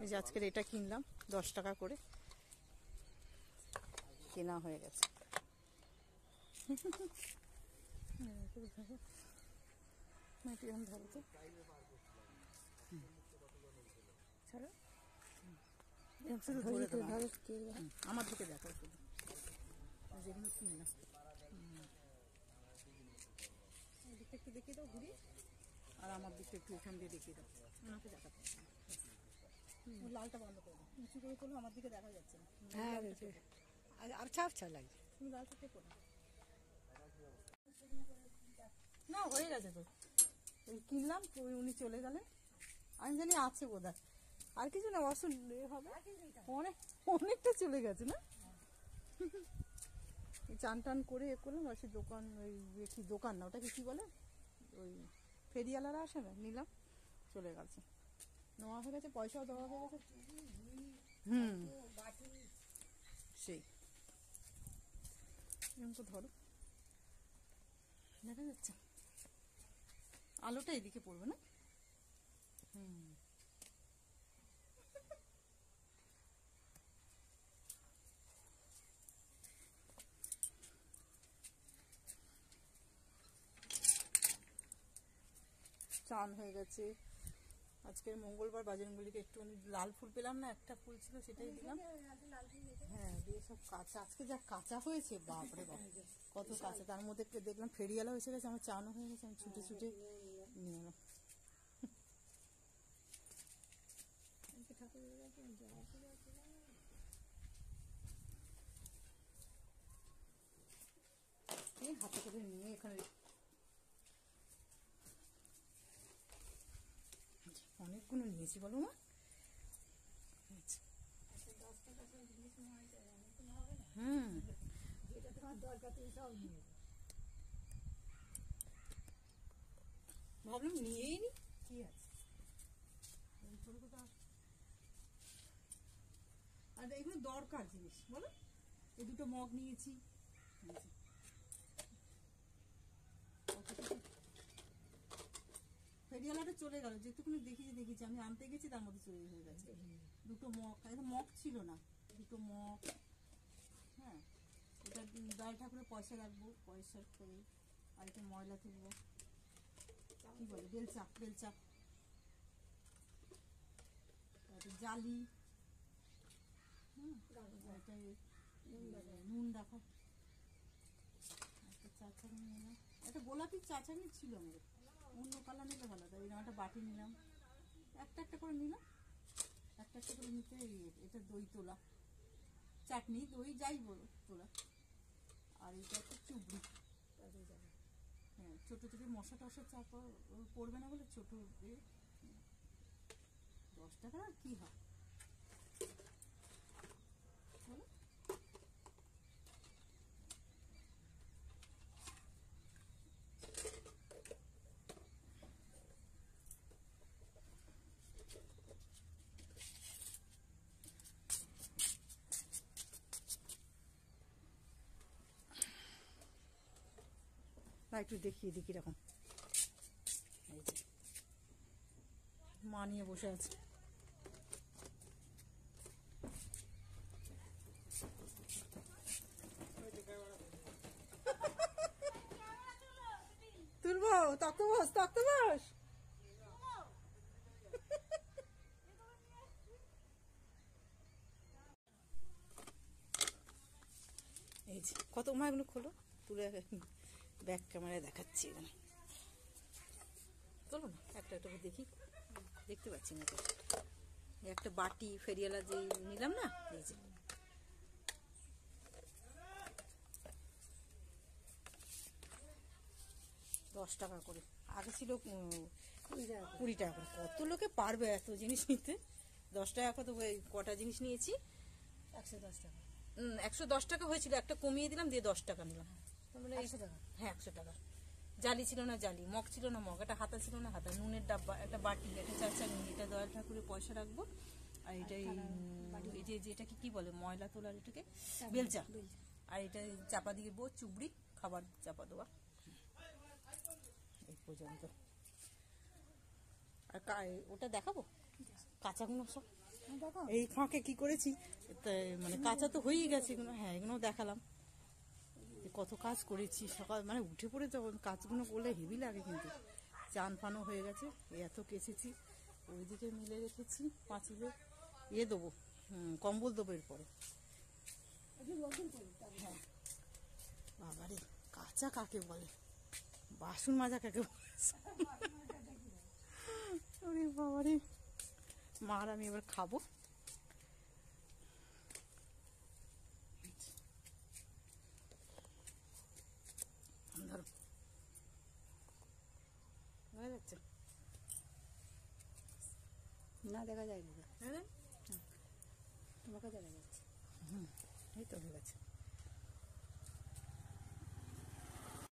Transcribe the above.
এই যে আজকের এটা কিনলাম 10 টাকা করে কেনা হয়ে গেছে। ধরো তো ছাড়ো, আমার দিকে দেখো শুধু যেগুলো কিনলাম দিকটা একটু দেখিয়ে দাও ঘুরিয়ে, আর আমার দিকটা একটু এখান দিয়ে দেখিয়ে দাও। ওনাকে দেখাতে লালটা বন্ধ করে দাও, উঁচু করে করলে আমার দিকে দেখা যাচ্ছে না। হ্যাঁ আর ছাপ ছা লাগছে। তুমি লালটা টেপো না, না হয়ে গেছে তো। ওই কিনলাম, উনি চলে গেলেন, আমি জানি আছে বোধহয়, আর কিছু না অসুল হবে, অনেকটা চলে গেছে না। চান টান করে এ করলাম, আর সেই দোকান, ওই কি দোকান না ওটাকে কি বলে, ওই ফেরিওয়ালারা আসে না, নিলাম, চলে গেছে, নেওয়া হয়ে গেছে, পয়সাও দেওয়া হয়ে গেছে। সেই এরকম ধরো, দেখা যাচ্ছে আলোটা এদিকে পড়বে না। চান হয়ে গেছে, আজকের মঙ্গলবার, বাজরঙ্গলিকে একটু লাল ফুল পেলাম না, একটা ফুল ছিল সেটাই দিলাম। হ্যাঁ দিয়ে সব কাঁচা, আজকে যা কাঁচা হয়েছে বাপরে বাপ, কত কাঁচা, তার মধ্যে দেখলাম ফেরিওয়ালা এসে গেছে, আমার চানও হয়ে গেছে, আমি ছুটে ছুটে নিয়ে এলাম। হাতে করে নিয়ে এখানে অনেকগুলো নিয়েছি বলো না। ভাবলাম নিয়েই নি, কি আছে আর এগুলো দরকার জিনিস বলো। এই দুটো মগ নিয়েছি, ফেরিওয়ালাটা চলে গেল, যেটুকুনি দেখেছি আমি আনতে গেছি, তার মধ্যে চলে হয়ে গেছে। দুটো মগ, মগ ছিল না, দুটো মগ। হ্যাঁ এটা দয়াল ঠাকুরের পয়সা রাখবো, পয়সা করে, আর এটা ময়লা তুলবো, কি বলে বেলচাপ, বেলচাপ, জালি, নুন রাখা, একটা চা ছাড়ি নিলাম, একটা গোলাপি চা ছাড়ি ছিল আমাদের, অন্য কালার নিলে ভালো, তাই একটা বাটি নিলাম, একটা একটা করে নিলাম, একটা একটা করে নিতে। এটা দই তোলা, চাটনি দই যাই বলো তোলা, আর এটা একটা চুবড়ি, হ্যাঁ ছোটো ছোটো মশা টশা চাপা পড়বে না বলে ছোটো 10 টাকা আর কি হয় বলো। না একটু দেখিয়ে দিই কিরকম, মা নিয়ে বসে আছে। তুলবো, তক্ত বস, তক্ত বস। এই যে কত মা, এগুলো খোলো, তুলে ব্যাক ক্যামেরায় দেখাচ্ছি, এখানে চলো না একটা একটা দেখি, দেখতে পাচ্ছি না তো। একটা বাটি ফেরিওয়ালা যে নিলাম না, এই যে 10 টাকা করে, আগে ছিল 20 টাকা করে। কত লোকে পারবে এত জিনিস নিতে, 10 টাকা কত কটা জিনিস নিয়েছি, 110 টাকা। 110 টাকা হয়েছিল, একটা কমিয়ে দিলাম, দিয়ে 10 টাকা নিলাম, মানে 100 টাকা। হ্যাঁ 100 টাকা। জালি ছিল না জালি, মগ ছিল না মগ, একটা হাতা ছিল না হাতা, নুনের ডাব্বা, একটা বাটি, একটা চা চাটনি, এটা দয়াল ঠাকুরের পয়সা রাখবো, আর এটাই এই যে এটাকে কি বলে ময়লা তোলার, এটাকে বেলচা, আর এটা চাপা দিয়ে বো চুবড়ি, খাবার চাপা দেওয়া, এই পর্যন্ত। আর ওটা দেখাবো কাঁচাগুলো সব, দেখো এই ফাঁকে কি করেছি, মানে কাঁচা তো হয়েই গেছে এগুলো, হ্যাঁ এগুলো দেখালাম যে কত কাজ করেছি সকাল, মানে উঠে পড়ে যখন কাজগুলো করলে হেভি লাগে কিন্তু। চান ফানও হয়ে গেছে, এত কেচেছি, ওইদিকে মিলে রেখেছি পাঁচিলে দেবো, কম্বল দেবো এরপরে। হ্যাঁ বাবারে, কাঁচা কাকে বলে, বাসন মাজা কাকে বলে, ওরে বাবারে। মার আমি এবার খাবো। ধরো, দেখা যাচ্ছে না দেখা যায় না, হ্যাঁ তোমাকে দেখা যাচ্ছে। এই তো হয়ে গেছে।